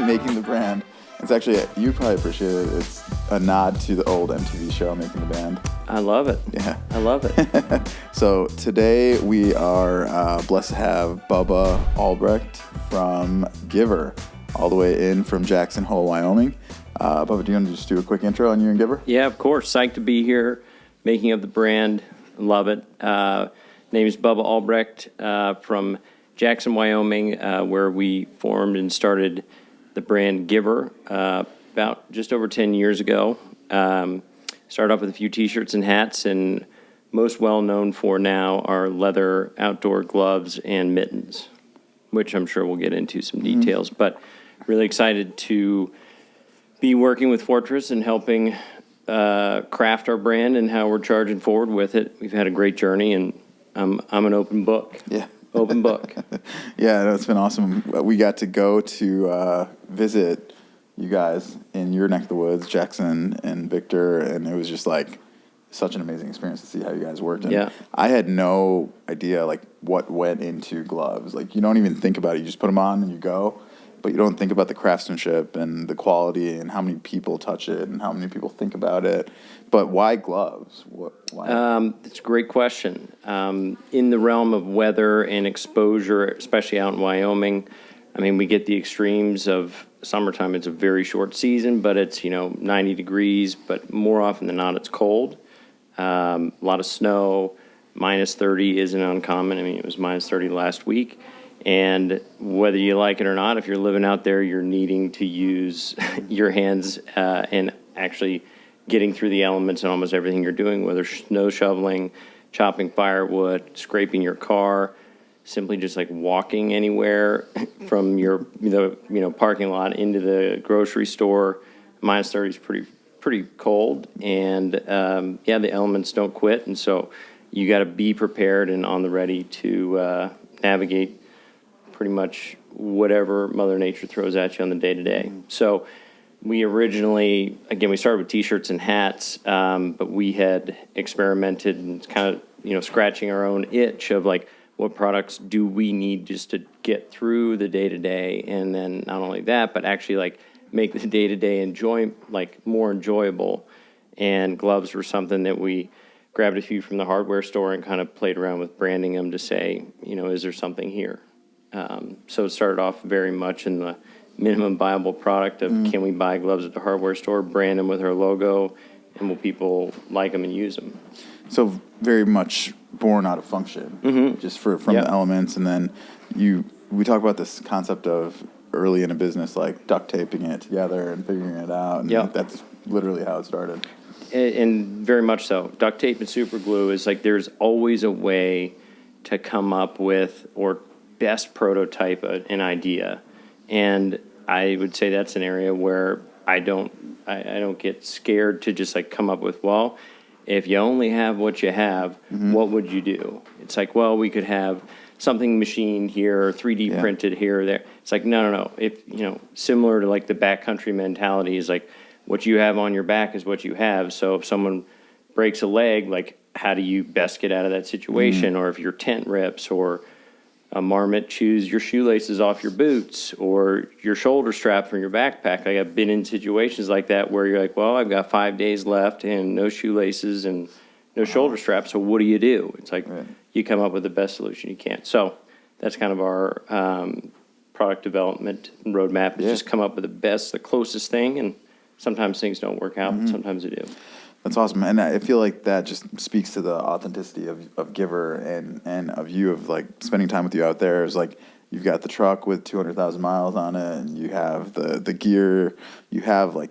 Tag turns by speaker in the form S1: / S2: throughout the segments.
S1: Making the Brand. It's actually, you probably appreciate it. It's a nod to the old MTV show, Making the Band.
S2: I love it.
S1: Yeah.
S2: I love it.
S1: So today we are blessed to have Bubba Albrecht from Giver, all the way in from Jackson Hole, Wyoming. Bubba, do you want to just do a quick intro on you and Giver?
S2: Yeah, of course. Psyched to be here, making of the brand. Love it. Name is Bubba Albrecht from Jackson, Wyoming, where we formed and started the brand Giver about just over 10 years ago. Started off with a few T-shirts and hats, and most well known for now are leather outdoor gloves and mittens, which I'm sure we'll get into some details. But really excited to be working with Fortress and helping craft our brand and how we're charging forward with it. We've had a great journey, and I'm an open book.
S1: Yeah.
S2: Open book.
S1: Yeah, it's been awesome. We got to go to visit you guys in your neck of the woods, Jackson and Victor, and it was just like such an amazing experience to see how you guys worked. And
S2: Yeah.
S1: I had no idea like what went into gloves. Like you don't even think about it. You just put them on and you go, but you don't think about the craftsmanship and the quality and how many people touch it and how many people think about it. But why gloves? Why?
S2: It's a great question. In the realm of weather and exposure, especially out in Wyoming, I mean, we get the extremes of summertime. It's a very short season, but it's, 90 degrees, but more often than not, it's cold. A lot of snow. Minus 30 isn't uncommon. I mean, it was minus 30 last week. And whether you like it or not, if you're living out there, you're needing to use your hands and actually getting through the elements in almost everything you're doing, whether snow shoveling, chopping firewood, scraping your car, simply just like walking anywhere from your parking lot into the grocery store. Minus 30 is pretty cold, and the elements don't quit, and so you got to be prepared and on the ready to navigate pretty much whatever Mother Nature throws at you on the day-to-day. So we originally, we started with T-shirts and hats, but we had experimented and kind of, scratching our own itch of like, what products do we need just to get through the day-to-day? And then not only that, but actually like make the day-to-day more enjoyable. And gloves were something that we grabbed a few from the hardware store and kind of played around with branding them to say, is there something here? So it started off very much in the minimum viable product of can we buy gloves at the hardware store, brand them with our logo, and will people like them and use them?
S1: So very much born out of function, just from the elements. And then we talk about this concept of early in a business, like duct taping it together and figuring it out. And that's literally how it started.
S2: And very much so. Duct tape and super glue is like there's always a way to come up with or best prototype an idea. And I would say that's an area where I don't get scared to just like come up with, well, if you only have what you have, what would you do? It's like, well, we could have something machined here or 3D printed here or there. It's like, no. If, similar to like the backcountry mentality is like what you have on your back is what you have. So if someone breaks a leg, like how do you best get out of that situation? Or if your tent rips or a marmot chews your shoelaces off your boots or your shoulder strap from your backpack. Like I've been in situations like that where you're like, well, I've got 5 days left and no shoelaces and no shoulder strap. So what do you do? It's like you come up with the best solution you can. So that's kind of our product development roadmap is just come up with the closest thing. And sometimes things don't work out, but sometimes they do.
S1: That's awesome. And I feel like that just speaks to the authenticity of Giver and of you, of like spending time with you out there. Is like you've got the truck with 200,000 miles on it, and you have the gear. You have like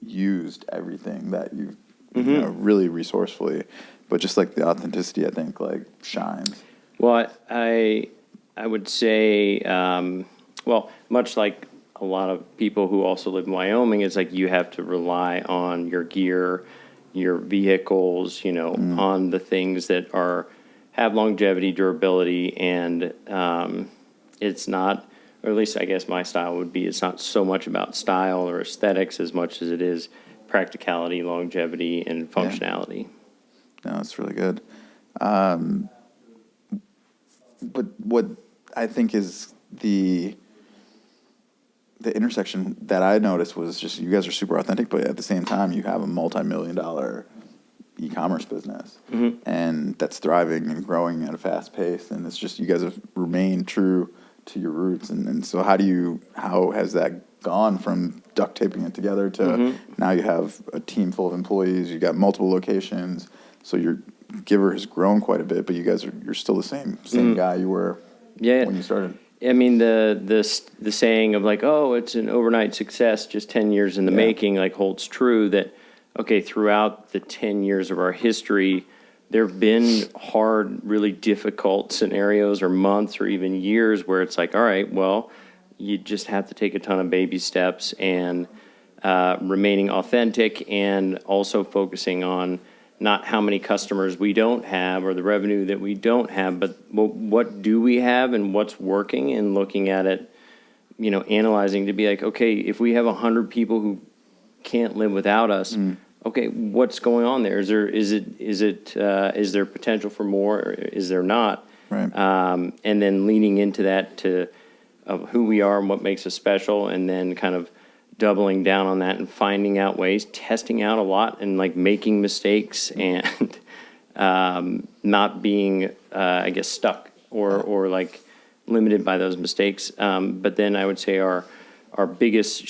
S1: used everything that you've really resourcefully, but just like the authenticity, I think like shines.
S2: Well, I would say, much like a lot of people who also live in Wyoming, it's like you have to rely on your gear, your vehicles, on the things that have longevity, durability, and it's not, or at least I guess my style would be, it's not so much about style or aesthetics as much as it is practicality, longevity, and functionality.
S1: No, it's really good. But what I think is the the intersection that I noticed was just you guys are super authentic, but at the same time, you have a multi-million-dollar e-commerce business, and that's thriving and growing at a fast pace. And it's just you guys have remained true to your roots. And so how has that gone from duct taping it together to now you have a team full of employees, you got multiple locations, so your Giver has grown quite a bit, but you're still the same guy you were when you started.
S2: I mean, the saying of like, oh, it's an overnight success, just 10 years in the making, like holds true that, okay, throughout the 10 years of our history, there have been hard, really difficult scenarios or months or even years where it's like, all right, well, you just have to take a ton of baby steps and remaining authentic and also focusing on not how many customers we don't have or the revenue that we don't have, but what do we have and what's working, and looking at it, analyzing to be like, okay, if we have 100 people who can't live without us, okay, what's going on there? Is there potential for more, or is there not?
S1: Right.
S2: And then leaning into that of who we are and what makes us special, and then kind of doubling down on that and finding out ways, testing out a lot, and like making mistakes and not being, I guess, stuck or like limited by those mistakes. But then I would say our biggest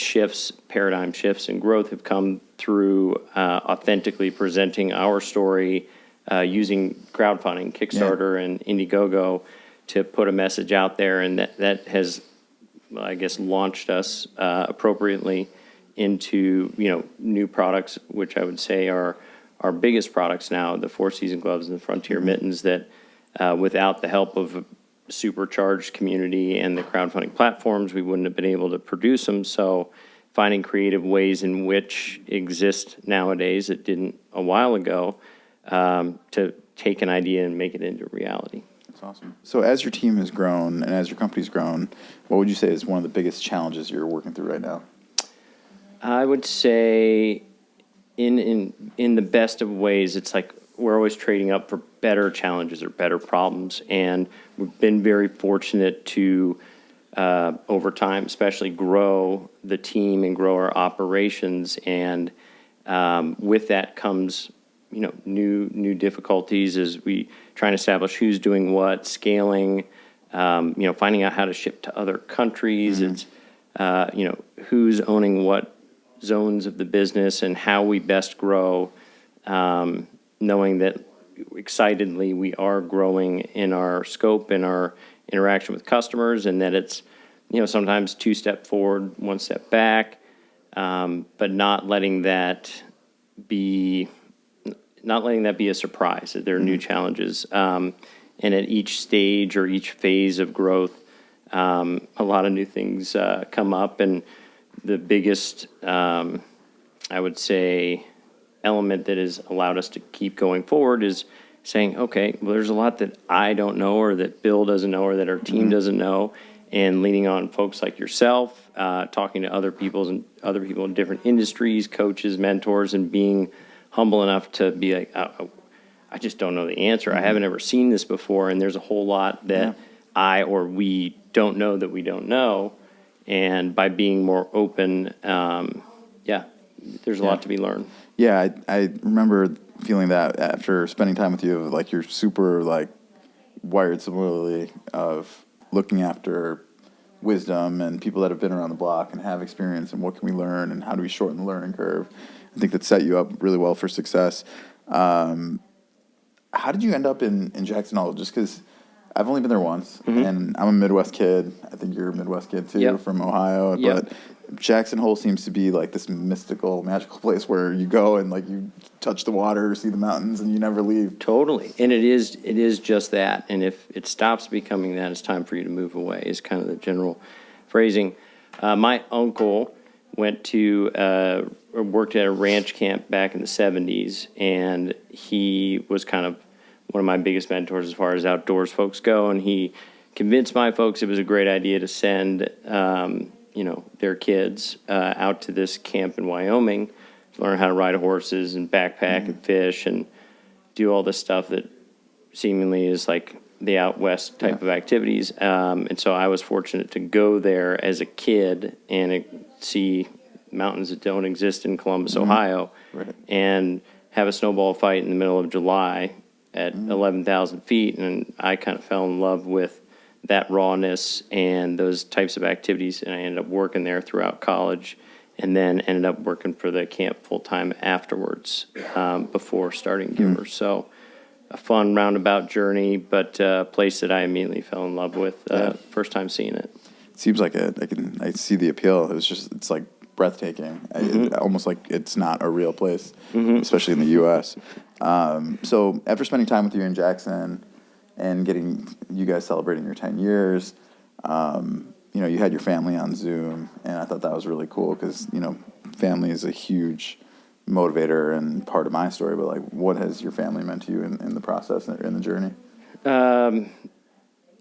S2: paradigm shifts in growth have come through authentically presenting our story using crowdfunding, Kickstarter and Indiegogo to put a message out there, and that has, I guess, launched us appropriately into new products, which I would say are our biggest products now, the Four Season gloves and the Frontier mittens, that without the help of a supercharged community and the crowdfunding platforms, we wouldn't have been able to produce them. So finding creative ways in which exist nowadays that didn't a while ago, to take an idea and make it into reality.
S1: That's awesome. So as your team has grown and as your company's grown, what would you say is one of the biggest challenges you're working through right now?
S2: I would say in the best of ways, it's like we're always trading up for better challenges or better problems. And we've been very fortunate to, over time, especially grow the team and grow our operations. And with that comes new difficulties as we try and establish who's doing what, scaling, finding out how to ship to other countries. It's, who's owning what zones of the business and how we best grow, knowing that excitedly we are growing in our scope and our interaction with customers, and that it's, sometimes 2 steps forward, 1 step back, but not letting that be a surprise, that there are new challenges. And at each stage or each phase of growth, a lot of new things come up. And the biggest, I would say, element that has allowed us to keep going forward is saying, okay, well, there's a lot that I don't know, or that Bill doesn't know, or that our team doesn't know, and leaning on folks like yourself, talking to other people in different industries, coaches, mentors, and being humble enough to be like, I just don't know the answer. I haven't ever seen this before, and there's a whole lot that I or we don't know that we don't know. And by being more open, there's a lot to be learned.
S1: Yeah, I remember feeling that after spending time with you, like you're super like wired similarly of looking after wisdom and people that have been around the block and have experience, and what can we learn and how do we shorten the learning curve. I think that set you up really well for success. How did you end up in Jackson Hole? Just because I've only been there once, and I'm a Midwest kid. I think you're a Midwest kid too, from Ohio. But Jackson Hole seems to be like this mystical, magical place where you go and like you touch the water, see the mountains, and you never leave.
S2: Totally, and it is just that. And if it stops becoming that, it's time for you to move away. Is kind of the general phrasing. My uncle worked at a ranch camp back in the 70s, and he was kind of one of my biggest mentors as far as outdoors folks go, and he convinced my folks it was a great idea to send their kids out to this camp in Wyoming to learn how to ride horses and backpack and fish and do all this stuff that seemingly is like the out west type of activities. And so I was fortunate to go there as a kid and see mountains that don't exist in Columbus, Ohio,
S1: Right.
S2: and have a snowball fight in the middle of July at 11,000 feet. And I kind of fell in love with that rawness and those types of activities. And I ended up working there throughout college, and then ended up working for the camp full-time afterwards, before starting Giver. So a fun roundabout journey, but a place that I immediately fell in love with first time seeing it.
S1: It seems like I see the appeal. It's like breathtaking. Almost like it's not a real place, especially in the U.S. So after spending time with you in Jackson and getting you guys celebrating your 10 years, you had your family on Zoom, and I thought that was really cool because, family is a huge motivator and part of my story, but like, what has your family meant to you in the process, in the journey?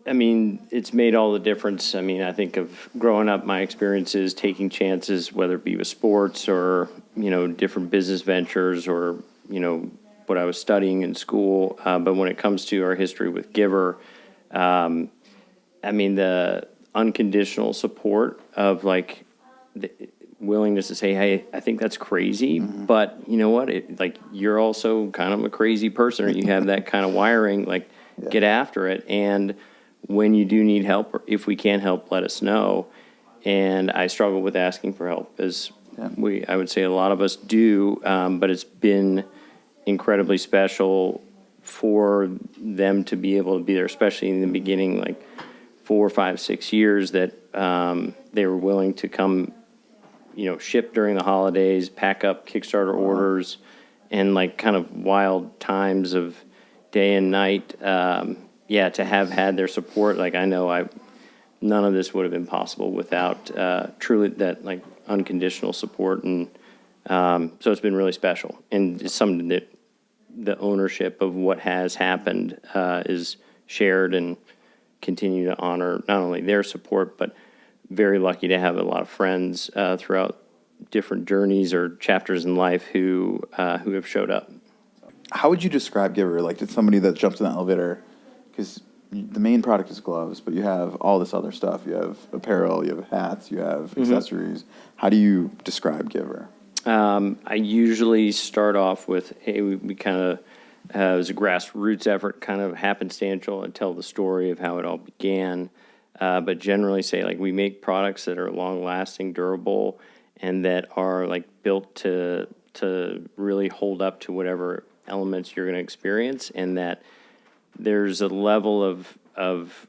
S2: It's made all the difference. I think of growing up, my experiences, taking chances, whether it be with sports or, different business ventures or, what I was studying in school. But when it comes to our history with Giver, the unconditional support of like the willingness to say, hey, I think that's crazy, but you know what? You're also kind of a crazy person, or you have that kind of wiring, get after it. And when you do need help, or if we can help, let us know. And I struggle with asking for help, as I would say a lot of us do, but it's been incredibly special for them to be able to be there, especially in the beginning, 4, 5, 6 years that they were willing to come, ship during the holidays, pack up Kickstarter orders, and kind of wild times of day and night. To have had their support, I know none of this would have been possible without truly that unconditional support, and so it's been really special, and it's something that the ownership of what has happened is shared, and continue to honor not only their support, but very lucky to have a lot of friends throughout different journeys or chapters in life who have showed up.
S1: How would you describe Giver? To somebody that jumps in the elevator, because the main product is gloves, but you have all this other stuff. You have apparel, you have hats, you have accessories. How do you describe Giver?
S2: I usually start off with, hey, we kind of, it was a grassroots effort, kind of happenstantial, and tell the story of how it all began. But generally say, we make products that are long-lasting, durable, and that are, built to really hold up to whatever elements you're going to experience, and that there's a level of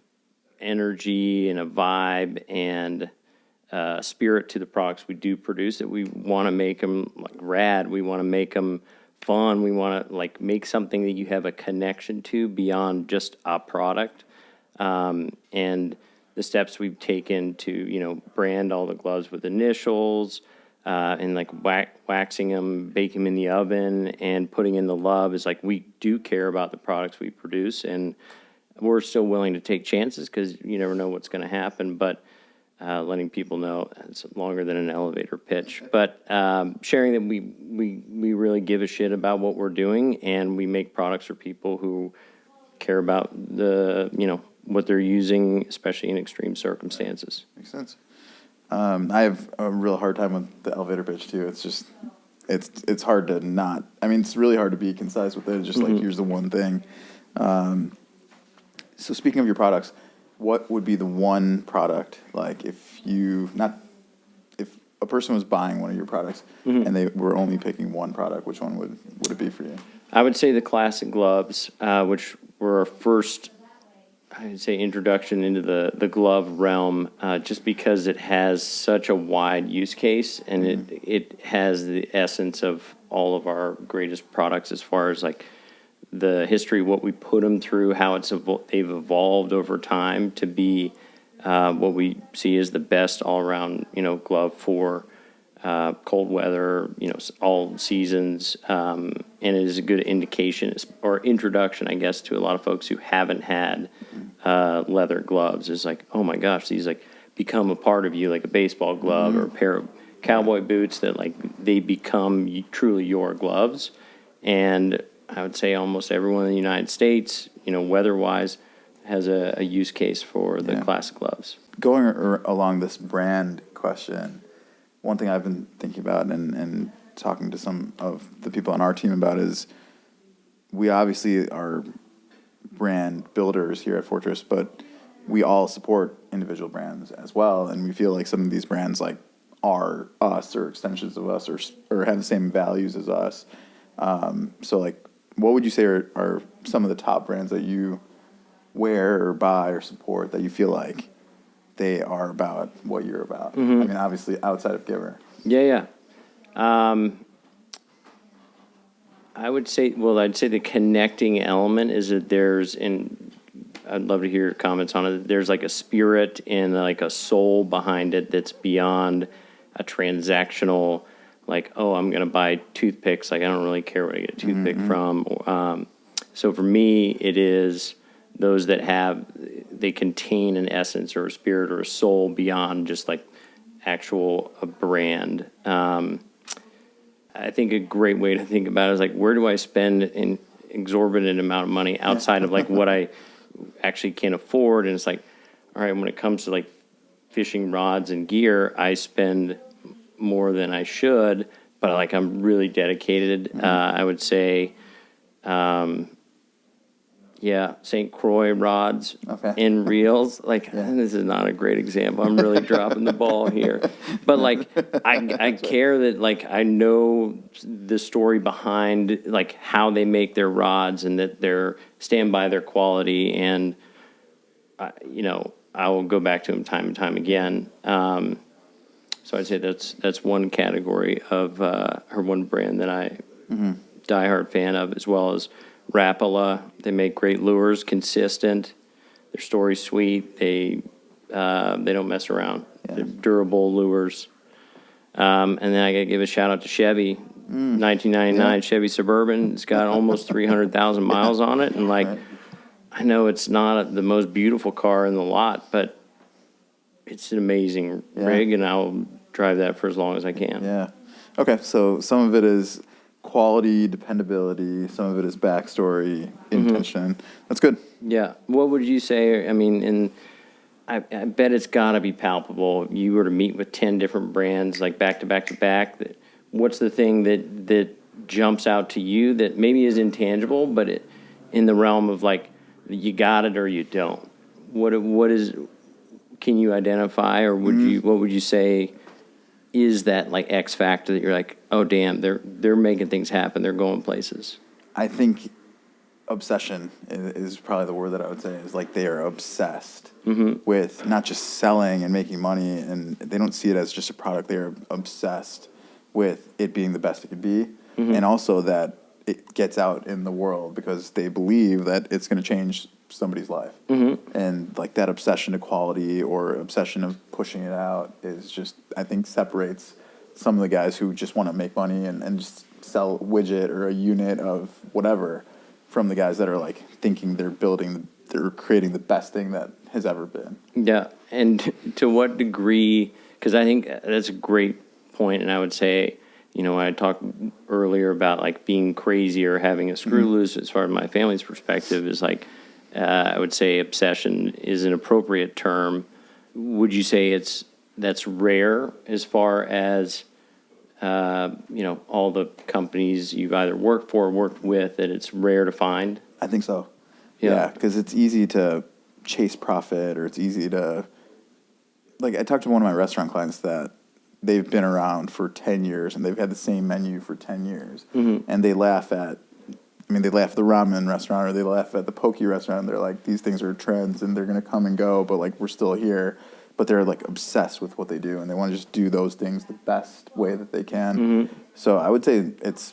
S2: energy and a vibe and spirit to the products we do produce, that we want to make them rad. We want to make them fun. We want to make something that you have a connection to beyond just a product. And the steps we've taken to brand all the gloves with initials, and waxing them, bake them in the oven, and putting in the love is we do care about the products we produce, and we're still willing to take chances because you never know what's going to happen. But letting people know it's longer than an elevator pitch, but sharing that we really give a shit about what we're doing, and we make products for people who care about what they're using, especially in extreme circumstances.
S1: Makes sense. I have a real hard time with the elevator pitch too. It's just, it's hard to not. It's really hard to be concise with it. It's just here's the one thing. So speaking of your products, what would be the one product, if a person was buying one of your products and they were only picking one product, which one would it be for you?
S2: I would say the classic gloves, which were our first, I would say, introduction into the glove realm, just because it has such a wide use case, and it has the essence of all of our greatest products as far as the history, what we put them through, how they've evolved over time to be what we see as the best all-around, glove for cold weather, all seasons, and it is a good indication or introduction, I guess, to a lot of folks who haven't had leather gloves. Is oh my gosh, these become a part of you, like a baseball glove or a pair of cowboy boots that they become truly your gloves. And I would say almost everyone in the United States, weather-wise, has a use case for the
S1: Yeah.
S2: classic gloves.
S1: Going along this brand question, one thing I've been thinking about and talking to some of the people on our team about is we obviously are brand builders here at Fortress, but we all support individual brands as well, and we feel like some of these brands like are us or extensions of us or have the same values as us. So like, what would you say are some of the top brands that you wear or buy or support that you feel like they are about what you're about? I mean, obviously outside of Giver.
S2: Yeah. I'd say the connecting element is that I'd love to hear your comments on it. There's like a spirit and like a soul behind it that's beyond a transactional, like, oh, I'm going to buy toothpicks. Like, I don't really care where I get a toothpick from. So for me, it is those that they contain an essence or a spirit or a soul beyond just like a brand. I think a great way to think about it is like, where do I spend an exorbitant amount of money outside of like what I actually can afford? And it's like, all right, when it comes to like fishing rods and gear, I spend more than I should, but like I'm really dedicated. I would say, St. Croix rods and reels. Like, this is not a great example. I'm really dropping the ball here. But, like, I care that, like, I know the story behind, like, how they make their rods and that they're stand by their quality. And, I will go back to them time and time again. So I'd say that's one category of or one brand that I diehard fan of, as well as Rapala. They make great lures, consistent. Their story's sweet. They don't mess around. Yeah. They're durable lures. And then I got to give a shout out to Chevy. 1999 Chevy Suburban. It's got almost 300,000 miles on it. And like, I know it's not the most beautiful car in the lot, but it's an amazing rig, and I'll drive that for as long as I can.
S1: Yeah. Okay, so some of it is quality, dependability. Some of it is backstory, intention. That's good.
S2: Yeah. What would you say? I mean, I bet it's got to be palpable. You were to meet with 10 different brands, like back to back to back. What's the thing that jumps out to you that maybe is intangible, but in the realm of like, you got it or you don't? What is? Can you identify, or what would you say is that like X factor that you're like, oh damn, they're making things happen, they're going places?
S1: I think obsession is probably the word that I would say, is like they are obsessed with not just selling and making money, and they don't see it as just a product. They are obsessed with it being the best it could be, and also that it gets out in the world because they believe that it's going to change somebody's life. And like that obsession to quality or obsession of pushing it out is just, I think, separates some of the guys who just want to make money and just sell a widget or a unit of whatever from the guys that are like thinking they're creating the best thing that has ever been.
S2: Yeah. And to what degree, because I think that's a great point, and I would say, when I talked earlier about like being crazy or having a screw loose, as far as my family's perspective, is like, I would say obsession is an appropriate term. Would you say that's rare as far as, all the companies you've either worked for or worked with, that it's rare to find?
S1: I think so. Yeah, because it's easy to chase profit, or it's easy to, like, I talked to one of my restaurant clients that they've been around for 10 years and they've had the same menu for 10 years. And they laugh at the ramen restaurant, or they laugh at the poke restaurant, and they're like, these things are trends and they're going to come and go, but like, we're still here. But they're like obsessed with what they do, and they want to just do those things the best way that they can. So I would say it's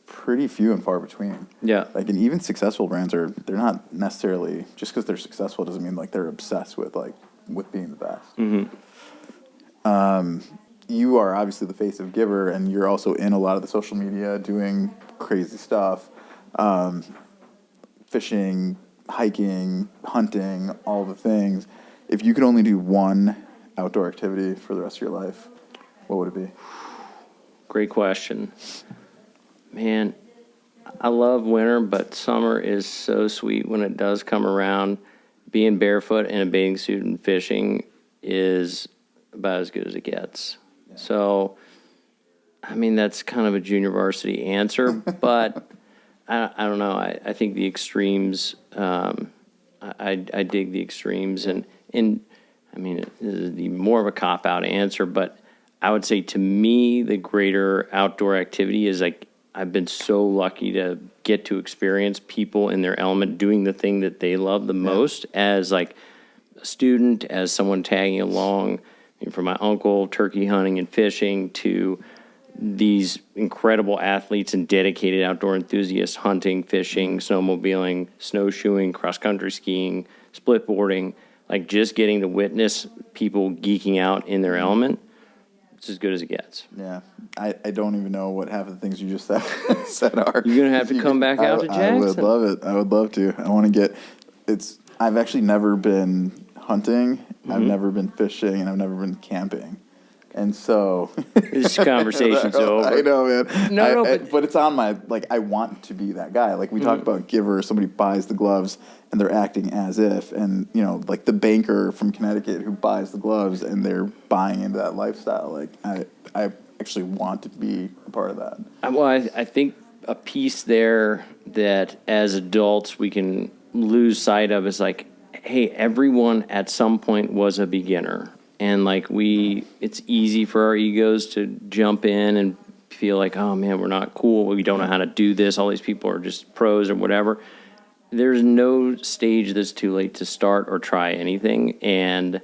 S1: pretty few and far between. Yeah. Like, and even successful brands they're not necessarily, just because they're successful doesn't mean like they're obsessed with being the best. You are obviously the face of Giver, and you're also in a lot of the social media doing crazy stuff. Fishing, hiking, hunting, all the things. If you could only do one outdoor activity for the rest of your life, what would it be?
S2: Great question. Man, I love winter, but summer is so sweet when it does come around. being barefoot in a bathing suit and fishing is about as good as it gets. Yeah. So, I mean, that's kind of a junior varsity answer, but I don't know. I think the extremes, I dig the extremes, and I mean, it is more of a cop-out answer, but I would say to me, the greater outdoor activity is like, I've been so lucky to get to experience people in their element doing the thing that they love the most as like a student, as someone tagging along. I mean, from my uncle, turkey hunting and fishing, to these incredible athletes and dedicated outdoor enthusiasts, hunting, fishing, snowmobiling, snowshoeing, cross-country skiing, split boarding, like just getting to witness people geeking out in their element. It's as good as it gets.
S1: Yeah. I don't even know what half of the things you just said are.
S2: You're going to have to come back out to Jackson.
S1: I would love it. I would love to. I want to I've actually never been hunting, I've never been fishing, and I've never been camping. And so
S2: this conversation's over.
S1: I know, man.
S2: No,
S1: but it's on my, like, I want to be that guy. Like, we talk about giver, somebody buys the gloves and they're acting as if, and, you know, like the banker from Connecticut who buys the gloves and they're buying into that lifestyle. Like, I actually want to be a part of that.
S2: Well, I think a piece there that as adults we can lose sight of is like, hey, everyone at some point was a beginner. And like it's easy for our egos to jump in and feel like, oh man, we're not cool. We don't know how to do this. All these people are just pros or whatever. There's no stage that's too late to start or try anything. And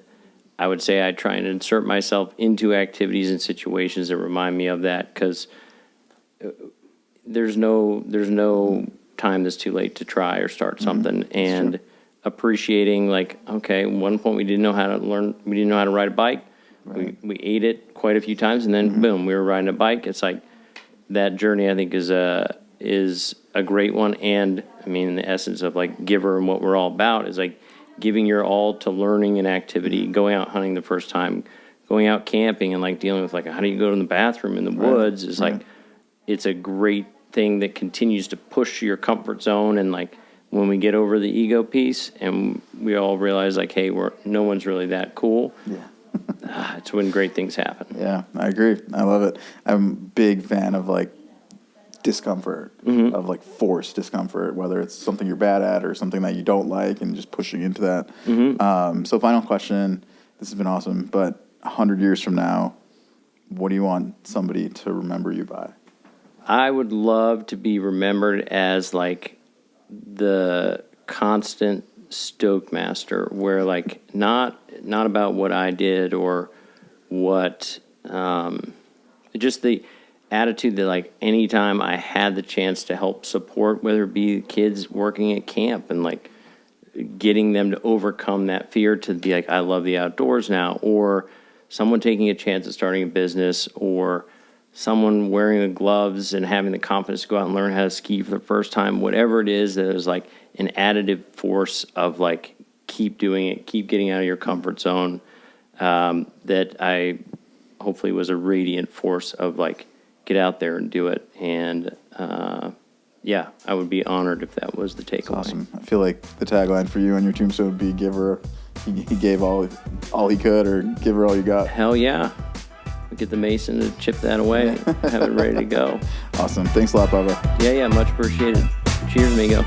S2: I would say I try and insert myself into activities and situations that remind me of that, because there's no time that's too late to try or start something. And appreciating, like, okay, at one point we didn't know how to ride a bike. Right. We ate it quite a few times, and then boom, we were riding a bike. It's like that journey, I think, is a great one. And I mean, the essence of like Giver and what we're all about is like giving your all to learning an activity, going out hunting the first time, going out camping, and like dealing with like how do you go to the bathroom in the woods is like, it's a great thing that continues to push your comfort zone. And like when we get over the ego piece and we all realize like, hey, no one's really that cool. Yeah. It's when great things happen.
S1: Yeah, I agree. I love it. I'm a big fan of like discomfort, of like forced discomfort, whether it's something you're bad at or something that you don't like, and just pushing into that. So final question, this has been awesome, but 100 years from now, what do you want somebody to remember you by?
S2: I would love to be remembered as like the constant stoke master, where like not about what I did or what, just the attitude that like anytime I had the chance to help support, whether it be kids working at camp and like getting them to overcome that fear to be like, I love the outdoors now, or someone taking a chance at starting a business, or someone wearing the gloves and having the confidence to go out and learn how to ski for the first time, whatever it is, that is like an additive force of like, keep doing it, keep getting out of your comfort zone. That I hopefully was a radiant force of like, get out there and do it. And yeah, I would be honored if that was the takeaway.
S1: Awesome. I feel like the tagline for you and your tombstone would be Giver. He gave all he could, or give her all you got.
S2: Hell yeah. We get the mason to chip that away, have it ready to go.
S1: Awesome. Thanks a lot, Bubba.
S2: Yeah, much appreciated. Cheers, amigo.